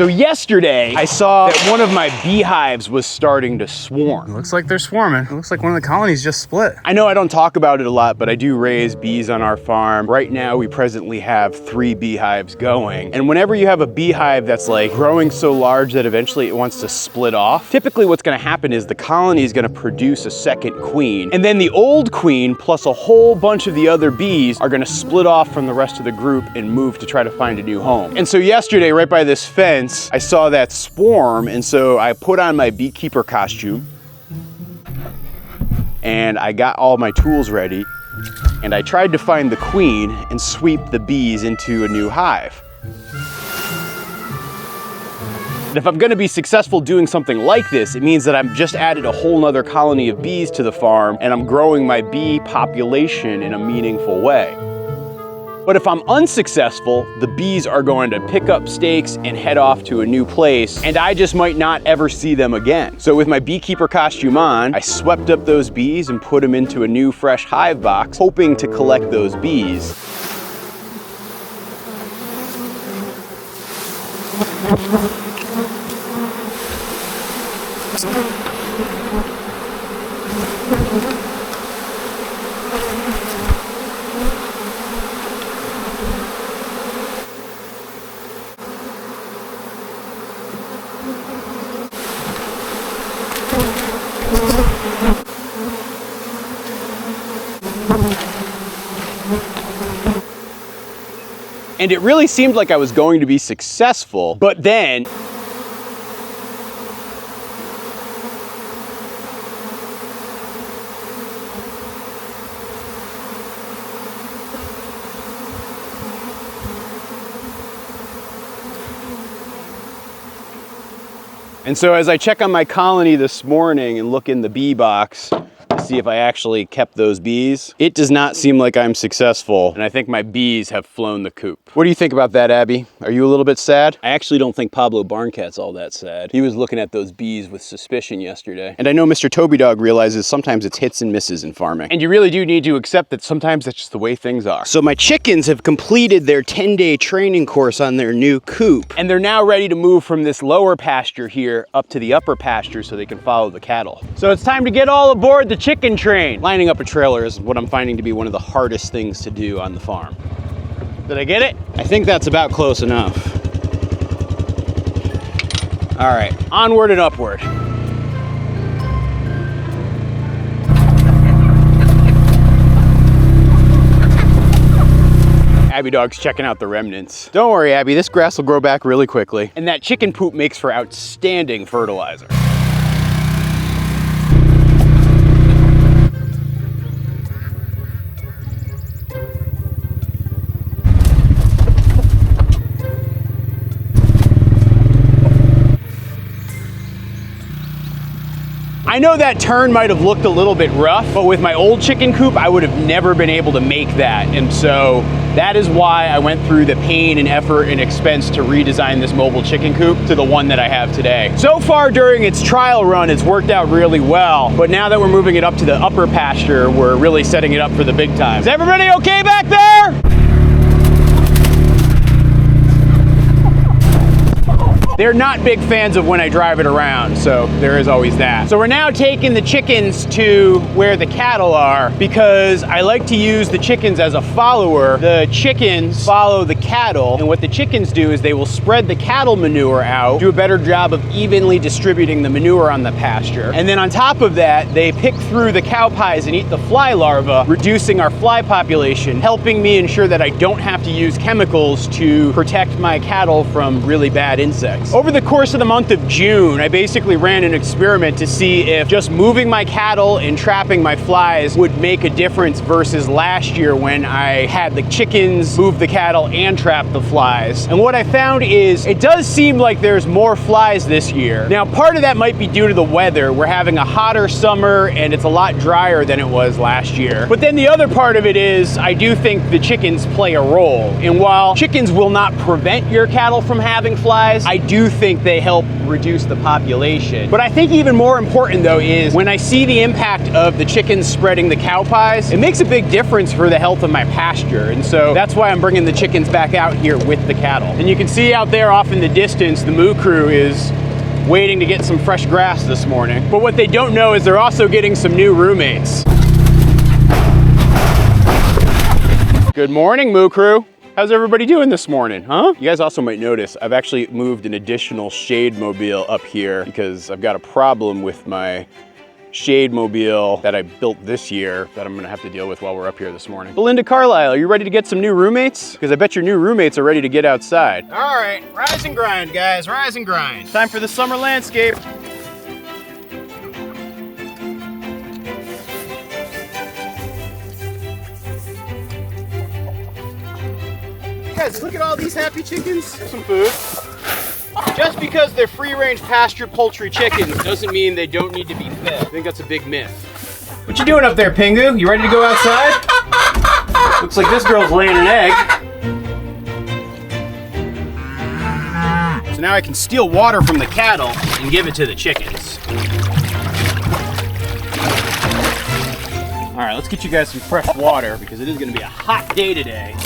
So yesterday, I saw that one of my beehives was starting to swarm. It looks like they're swarming. It looks like one of the colonies just split. I know I don't talk about it a lot, but I do raise bees on our farm. Right now, we presently have 3 beehives going. And whenever you have a beehive that's like growing so large that eventually it wants to split off, typically what's gonna happen is the colony is gonna produce a second queen. And then the old queen plus a whole bunch of the other bees are gonna split off from the rest of the group and move to try to find a new home. And so yesterday, right by this fence, I saw that swarm, and so I put on my beekeeper costume and I got all my tools ready and I tried to find the queen and sweep the bees into a new hive. And if I'm gonna be successful doing something like this, it means that I've just added a whole nother colony of bees to the farm and I'm growing my bee population in a meaningful way. But if I'm unsuccessful, the bees are going to pick up stakes and head off to a new place, and I just might not ever see them again. So with my beekeeper costume on, I swept up those bees and put them into a new fresh hive box, hoping to collect those bees. And it really seemed like I was going to be successful, but then and so as I check on my colony this morning and look in the bee box to see if I actually kept those bees, it does not seem like I'm successful, and I think my bees have flown the coop. What do you think about that, Abby? Are you a little bit sad? I actually don't think Pablo Barncat's all that sad. He was looking at those bees with suspicion yesterday. And I know Mr. Toby Dog realizes sometimes it's hits and misses in farming. And you really do need to accept that sometimes that's just the way things are. So my chickens have completed their 10-day training course on their new coop, and they're now ready to move from this lower pasture here up to the upper pasture so they can follow the cattle. So it's time to get all aboard the chicken train. Lining up a trailer is what I'm finding to be one of the hardest things to do on the farm. Did I get it? I think that's about close enough. All right, onward and upward. Abby Dog's checking out the remnants. Don't worry, Abby, this grass will grow back really quickly. And that chicken poop makes for outstanding fertilizer. I know that turn might have looked a little bit rough, but with my old chicken coop, I would have never been able to make that. And so that is why I went through the pain and effort and expense to redesign this mobile chicken coop to the one that I have today. So far during its trial run, it's worked out really well. But now that we're moving it up to the upper pasture, we're really setting it up for the big time. Is everybody okay back there? They're not big fans of when I drive it around, so there is always that. So we're now taking the chickens to where the cattle are because I like to use the chickens as a follower. The chickens follow the cattle, and what the chickens do is they will spread the cattle manure out, do a better job of evenly distributing the manure on the pasture. And then on top of that, they pick through the cow pies and eat the fly larvae, reducing our fly population, helping me ensure that I don't have to use chemicals to protect my cattle from really bad insects. Over the course of the month of June, I basically ran an experiment to see if just moving my cattle and trapping my flies would make a difference versus last year when I had the chickens move the cattle and trap the flies. And what I found is it does seem like there's more flies this year. Now, part of that might be due to the weather. We're having a hotter summer and it's a lot drier than it was last year. But then the other part of it is I do think the chickens play a role. And while chickens will not prevent your cattle from having flies, I do think they help reduce the population. But I think even more important though is when I see the impact of the chickens spreading the cow pies, it makes a big difference for the health of my pasture. And so that's why I'm bringing the chickens back out here with the cattle. And you can see out there off in the distance, the moo crew is waiting to get some fresh grass this morning. But what they don't know is they're also getting some new roommates. Good morning, moo crew. How's everybody doing this morning, huh? You guys also might notice I've actually moved an additional shade mobile up here because I've got a problem with my shade mobile that I built this year that I'm gonna have to deal with while we're up here this morning. Belinda Carlisle, are you ready to get some new roommates? Because I bet your new roommates are ready to get outside. All right, rise and grind, guys, rise and grind. Time for the summer landscape. Guys, look at all these happy chickens. Here's some food. Just because they're free-range pasture poultry chickens doesn't mean they don't need to be fed. I think that's a big myth. What you doing up there, Pingu? You ready to go outside? Looks like this girl's laying an egg. So now I can steal water from the cattle and give it to the chickens. All right, let's get you guys some fresh water because it is gonna be a hot day today.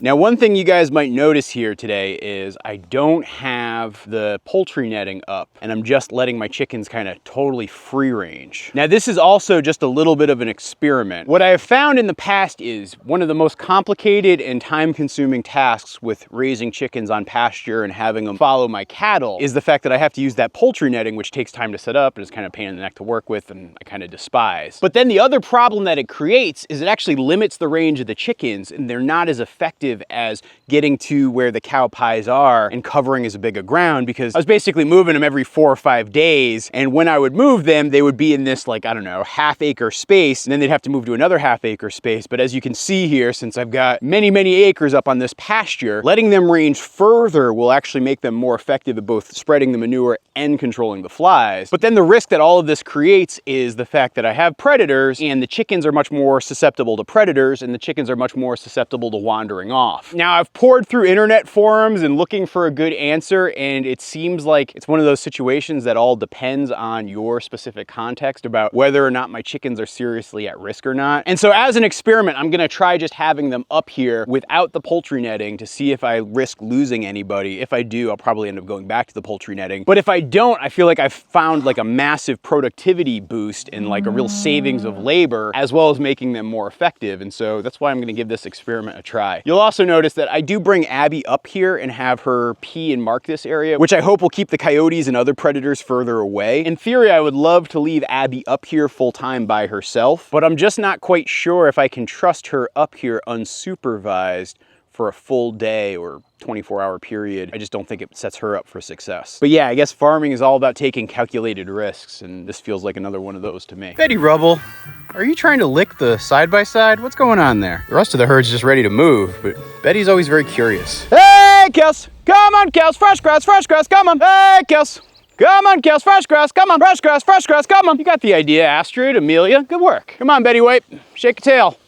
Now, one thing you guys might notice here today is I don't have the poultry netting up and I'm just letting my chickens kind of totally free range. Now, this is also just a little bit of an experiment. What I have found in the past is one of the most complicated and time-consuming tasks with raising chickens on pasture and having them follow my cattle is the fact that I have to use that poultry netting, which takes time to set up and is kind of a pain in the neck to work with and I kind of despise. But then the other problem that it creates is it actually limits the range of the chickens and they're not as effective as getting to where the cow pies are and covering as big a ground, because I was basically moving them every 4 or 5 days, and when I would move them they would be in this, like, I don't know, half-acre space, and then they'd have to move to another half-acre space. But as you can see here, since I've got many acres up on this pasture, letting them range further will actually make them more effective at both spreading the manure and controlling the flies. But then the risk that all of this creates is the fact that I have predators, and the chickens are much more susceptible to predators, and the chickens are much more susceptible to wandering off. Now, I've poured through internet forums and looking for a good answer, and it seems like it's one of those situations that all depends on your specific context about whether or not my chickens are seriously at risk or not. And so as an experiment, I'm gonna try just having them up here without the poultry netting to see if I risk losing anybody. If I do, I'll probably end up going back to the poultry netting. But if I don't, I feel like I've found like a massive productivity boost and like a real savings of labor, as well as making them more effective. And so that's why I'm gonna give this experiment a try. You'll also notice that I do bring Abby up here and have her pee and mark this area, which I hope will keep the coyotes and other predators further away. In theory, I would love to leave Abby up here full time by herself, but I'm just not quite sure if I can trust her up here unsupervised for a full day or 24-hour period. I just don't think it sets her up for success. But yeah, I guess farming is all about taking calculated risks, and this feels like another one of those to me. Betty Rubble, are you trying to lick the side-by-side? What's going on there? The rest of the herd's just ready to move, but Betty's always very curious. Hey, cows! Come on, cows! Fresh grass, come on! Hey, cows! Come on, cows! Fresh grass, come on! Fresh grass, come on! You got the idea, Astrid, Amelia. Good work. Come on, Betty White. Shake a tail.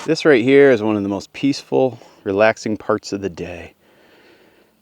This right here is one of the most peaceful, relaxing parts of the day.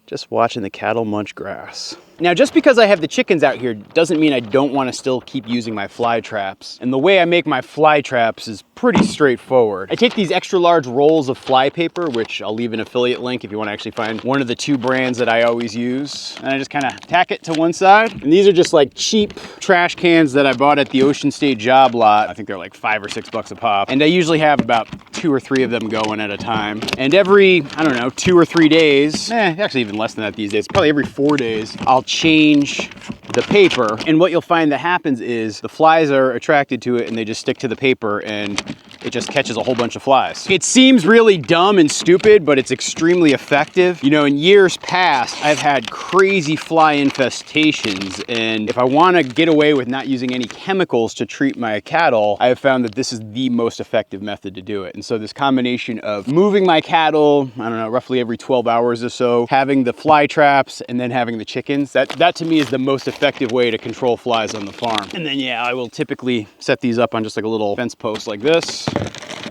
Just watching the cattle munch grass. Now, just because I have the chickens out here doesn't mean I don't want to still keep using my fly traps. And the way I make my fly traps is pretty straightforward. I take these extra large rolls of fly paper, which I'll leave an affiliate link if you want to actually find one of the 2 brands that I always use. And I just kind of tack it to one side. And these are just like cheap trash cans that I bought at the Ocean State job lot. I think they're like $5 or $6 a pop. And I usually have about 2 or 3 of them going at a time. And every, I don't know, 2 or 3 days, actually even less than that these days, probably every 4 days, I'll change the paper. And what you'll find that happens is the flies are attracted to it and they just stick to the paper, and it just catches a whole bunch of flies. It seems really dumb and stupid, but it's extremely effective. You know, in years past, I've had crazy fly infestations, and if I want to get away with not using any chemicals to treat my cattle, I have found that this is the most effective method to do it. And so this combination of moving my cattle, I don't know, roughly every 12 hours or so, having the fly traps, and then having the chickens, that to me is the most effective way to control flies on the farm. And then yeah, I will typically set these up on just like a little fence post like this,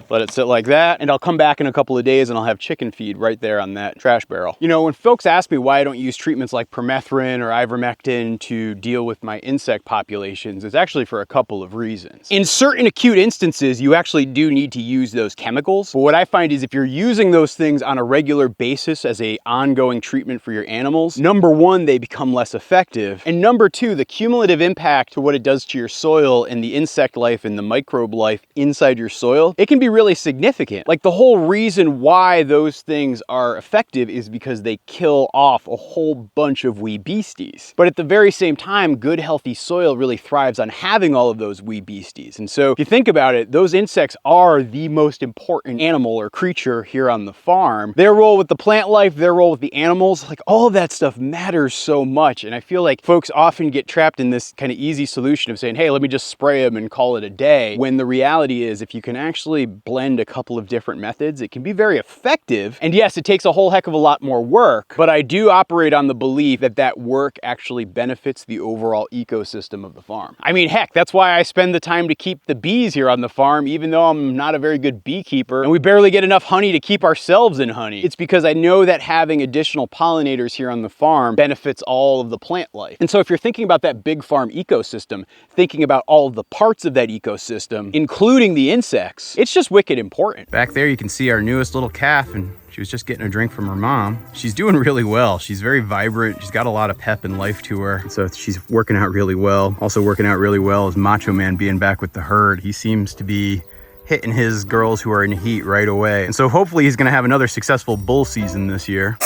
let it sit like that, and I'll come back in a couple of days and I'll have chicken feed right there on that trash barrel. You know, when folks ask me why I don't use treatments like permethrin or ivermectin to deal with my insect populations, it's actually for a couple of reasons. In certain acute instances, you actually do need to use those chemicals, but what I find is if you're using those things on a regular basis as an ongoing treatment for your animals, number one, they become less effective, and number two, the cumulative impact to what it does to your soil and the insect life and the microbe life inside your soil, it can be really significant. Like the whole reason why those things are effective is because they kill off a whole bunch of wee beasties. But at the very same time, good healthy soil really thrives on having all of those wee beasties. And so if you think about it, those insects are the most important animal or creature here on the farm. Their role with the plant life, their role with the animals, like all of that stuff matters so much. And I feel like folks often get trapped in this kind of easy solution of saying, hey, let me just spray them and call it a day. When the reality is, if you can actually blend a couple of different methods, it can be very effective. And yes, it takes a whole heck of a lot more work, but I do operate on the belief that that work actually benefits the overall ecosystem of the farm. I mean, heck, that's why I spend the time to keep the bees here on the farm, even though I'm not a very good beekeeper and we barely get enough honey to keep ourselves in honey. It's because I know that having additional pollinators here on the farm benefits all of the plant life. And so if you're thinking about that big farm ecosystem, thinking about all of the parts of that ecosystem, including the insects, it's just wicked important. Back there you can see our newest little calf, and she was just getting a drink from her mom. She's doing really well. She's very vibrant. She's got a lot of pep and life to her. So she's working out really well. Also working out really well is Macho Man being back with the herd. He seems to be hitting his girls who are in heat right away. And so hopefully he's gonna have another successful bull season this year.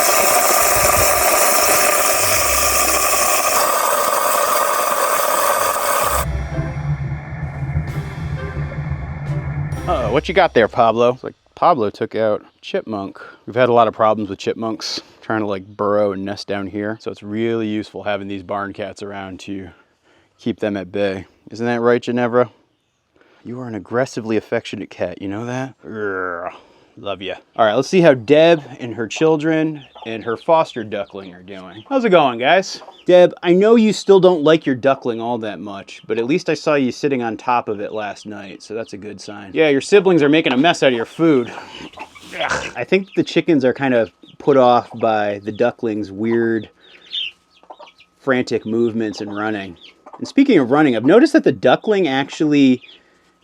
Uh-oh, what you got there, Pablo? It's like Pablo took out chipmunk. We've had a lot of problems with chipmunks trying to like burrow and nest down here. So it's really useful having these barn cats around to keep them at bay. Isn't that right, Ginevra? You are an aggressively affectionate cat, you know that? Urgh, love you. All right, let's see how Deb and her children and her foster duckling are doing. How's it going, guys? Deb, I know you still don't like your duckling all that much, but at least I saw you sitting on top of it last night, so that's a good sign. Yeah, your siblings are making a mess out of your food. I think the chickens are kind of put off by the duckling's weird, frantic movements and running. And speaking of running, I've noticed that the duckling actually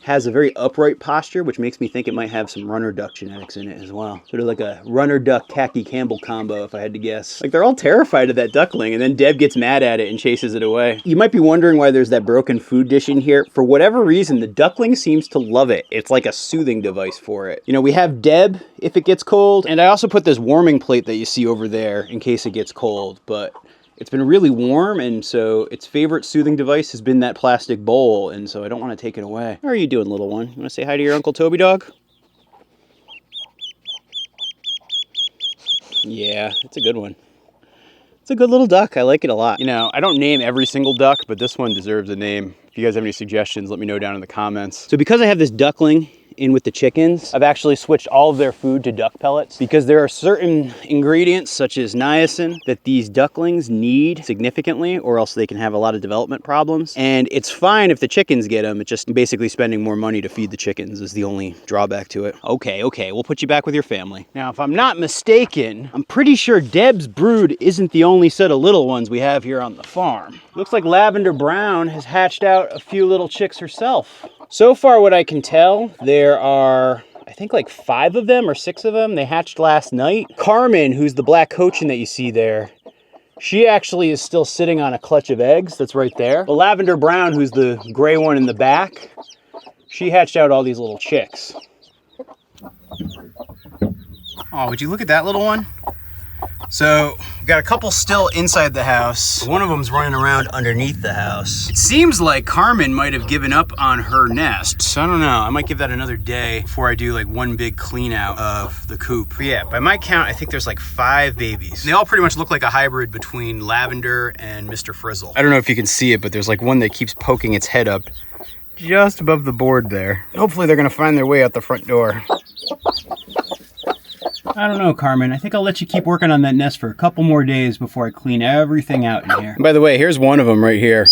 has a very upright posture, which makes me think it might have some runner duck genetics in it as well. Sort of like a runner duck Khaki Campbell combo, if I had to guess. Like they're all terrified of that duckling, and then Deb gets mad at it and chases it away. You might be wondering why there's that broken food dish in here. For whatever reason, the duckling seems to love it. It's like a soothing device for it. You know, we have Deb if it gets cold, and I also put this warming plate that you see over there in case it gets cold, but it's been really warm, and so its favorite soothing device has been that plastic bowl, and so I don't want to take it away. How are you doing, little one? You want to say hi to your Uncle Toby dog? Yeah, it's a good one. It's a good little duck. I like it a lot. You know, I don't name every single duck, but this one deserves a name. If you guys have any suggestions, let me know down in the comments. So because I have this duckling in with the chickens, I've actually switched all of their food to duck pellets because there are certain ingredients such as niacin that these ducklings need significantly, or else they can have a lot of development problems. And it's fine if the chickens get them. It's just basically spending more money to feed the chickens is the only drawback to it. Okay, we'll put you back with your family. Now, if I'm not mistaken, I'm pretty sure Deb's brood isn't the only set of little ones we have here on the farm. Looks like Lavender Brown has hatched out a few little chicks herself. So far, what I can tell, there are, I think like 5 of them or 6 of them. They hatched last night. Carmen, who's the black cochin that you see there, she actually is still sitting on a clutch of eggs that's right there. The Lavender Brown, who's the gray one in the back, she hatched out all these little chicks. Oh, would you look at that little one? So we've got a couple still inside the house. One of them's running around underneath the house. It seems like Carmen might have given up on her nest. So I don't know, I might give that another day before I do like one big clean out of the coop. But yeah, by my count, I think there's like 5 babies. And they all pretty much look like a hybrid between Lavender and Mr. Frizzle. I don't know if you can see it, but there's like one that keeps poking its head up just above the board there. Hopefully they're gonna find their way out the front door. I don't know, Carmen. I think I'll let you keep working on that nest for a couple more days before I clean everything out in here. By the way, here's one of them right here.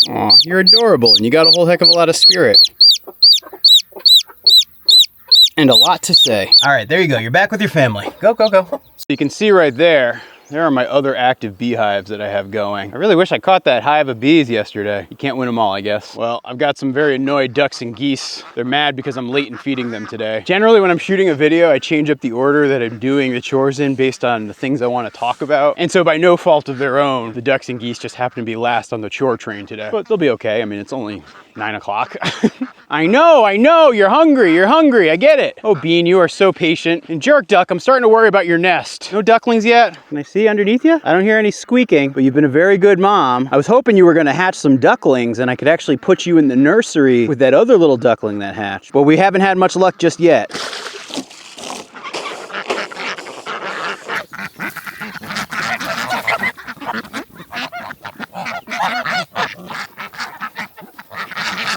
Aw, you're adorable, and you got a whole heck of a lot of spirit. And a lot to say. All right, there you go. You're back with your family. Go, go, go. So you can see right there, there are my other active beehives that I have going. I really wish I caught that hive of bees yesterday. You can't win them all, I guess. Well, I've got some very annoyed ducks and geese. They're mad because I'm late in feeding them today. Generally, when I'm shooting a video, I change up the order that I'm doing the chores in based on the things I want to talk about. And so by no fault of their own, the ducks and geese just happen to be last on the chore train today. But they'll be okay. I mean, it's only 9 o'clock. I know, you're hungry, I get it. Oh, Bean, you are so patient. And Jerk Duck, I'm starting to worry about your nest. No ducklings yet? Can I see underneath you? I don't hear any squeaking, but you've been a very good mom. I was hoping you were gonna hatch some ducklings and I could actually put you in the nursery with that other little duckling that hatched. But we haven't had much luck just yet.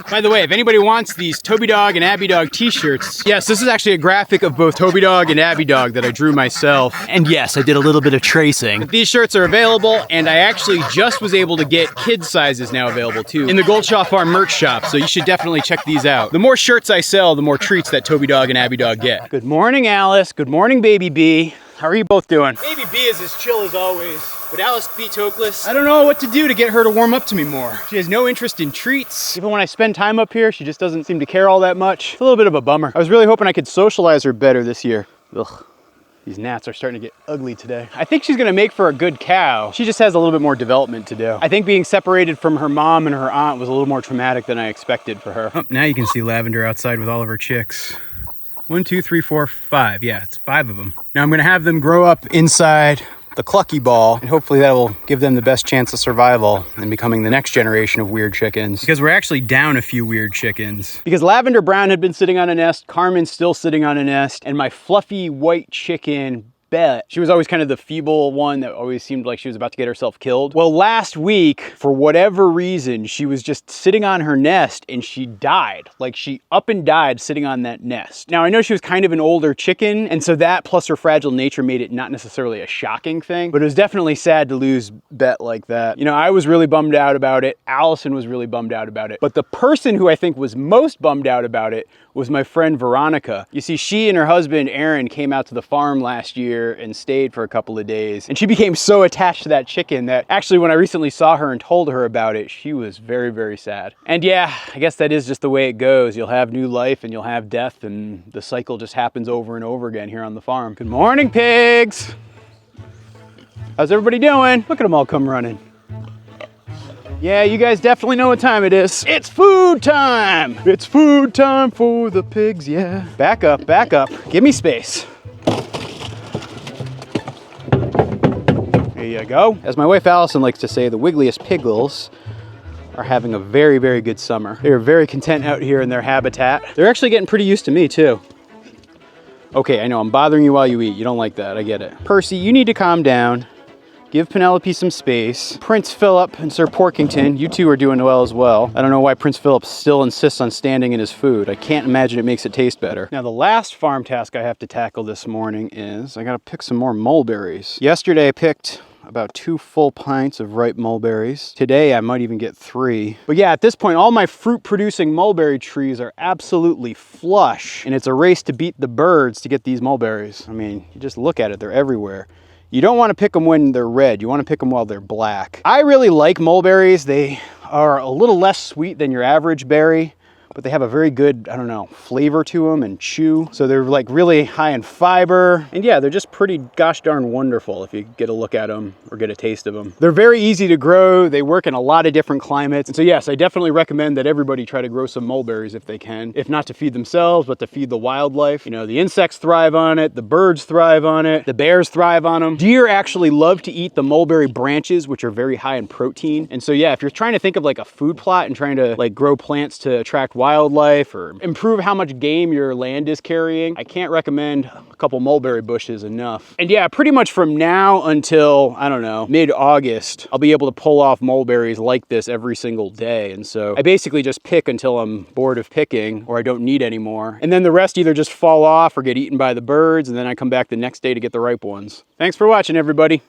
By the way, if anybody wants these Toby Dog and Abby Dog t-shirts, yes, this is actually a graphic of both Toby Dog and Abby Dog that I drew myself. And yes, I did a little bit of tracing. But these shirts are available, and I actually just was able to get kids sizes now available too in the Goldshaw Farm merch shop, so you should definitely check these out. The more shirts I sell, the more treats that Toby Dog and Abby Dog get. Good morning, Alice. Good morning, Baby B. How are you both doing? Baby B is as chill as always, but Alice B. Tokeless, I don't know what to do to get her to warm up to me more. She has no interest in treats. Even when I spend time up here, she just doesn't seem to care all that much. It's a little bit of a bummer. I was really hoping I could socialize her better this year. Ugh. These gnats are starting to get ugly today. I think she's gonna make for a good cow. She just has a little bit more development to do. I think being separated from her mom and her aunt was a little more traumatic than I expected for her. Oh, now you can see Lavender outside with all of her chicks. 1, 2, 3, 4, 5. Yeah, it's 5 of them. Now I'm gonna have them grow up inside the clucky ball, and hopefully that will give them the best chance of survival and becoming the next generation of weird chickens. Because we're actually down a few weird chickens. Because Lavender Brown had been sitting on a nest, Carmen's still sitting on a nest, and my fluffy white chicken, Bet, she was always kind of the feeble one that always seemed like she was about to get herself killed. Well, last week, for whatever reason, she was just sitting on her nest and she died. Like, she up and died sitting on that nest. Now, I know she was kind of an older chicken, and so that plus her fragile nature made it not necessarily a shocking thing, but it was definitely sad to lose Bet like that. You know, I was really bummed out about it. Allison was really bummed out about it. But the person who I think was most bummed out about it was my friend Veronica. You see, she and her husband Aaron came out to the farm last year and stayed for a couple of days, and she became so attached to that chicken that actually when I recently saw her and told her about it, she was very, very sad. And yeah, I guess that is just the way it goes. You'll have new life and you'll have death, and the cycle just happens over and over again here on the farm. Good morning, pigs. How's everybody doing? Look at them all come running. Yeah, you guys definitely know what time it is. It's food time! It's food time for the pigs, yeah. Back up, back up. Give me space. There you go. As my wife Allison likes to say, the wiggliest piggles are having a very, very good summer. They are very content out here in their habitat. They're actually getting pretty used to me too. Okay, I know I'm bothering you while you eat. You don't like that, I get it. Percy, you need to calm down. Give Penelope some space. Prince Philip and Sir Porkington, you two are doing well as well. I don't know why Prince Philip still insists on standing in his food. I can't imagine it makes it taste better. Now, the last farm task I have to tackle this morning is I gotta pick some more mulberries. Yesterday I picked about 2 full pints of ripe mulberries. Today I might even get 3. But yeah, at this point, all my fruit producing mulberry trees are absolutely flush, and it's a race to beat the birds to get these mulberries. I mean, you just look at it, they're everywhere. You don't want to pick them when they're red. You want to pick them while they're black. I really like mulberries. They are a little less sweet than your average berry, but they have a very good, I don't know, flavor to them and chew. So they're like really high in fiber. And yeah, they're just pretty gosh darn wonderful if you get a look at them or get a taste of them. They're very easy to grow. They work in a lot of different climates. And so yes, I definitely recommend that everybody try to grow some mulberries if they can. If not to feed themselves, but to feed the wildlife. You know, the insects thrive on it, the birds thrive on it, the bears thrive on them. Deer actually love to eat the mulberry branches, which are very high in protein. And so yeah, if you're trying to think of like a food plot and trying to like grow plants to attract wildlife or improve how much game your land is carrying, I can't recommend a couple mulberry bushes enough. And yeah, pretty much from now until, I don't know, mid-August, I'll be able to pull off mulberries like this every single day. And so I basically just pick until I'm bored of picking or I don't need any more. And then the rest either just fall off or get eaten by the birds, and then I come back the next day to get the ripe ones. Thanks for watching, everybody.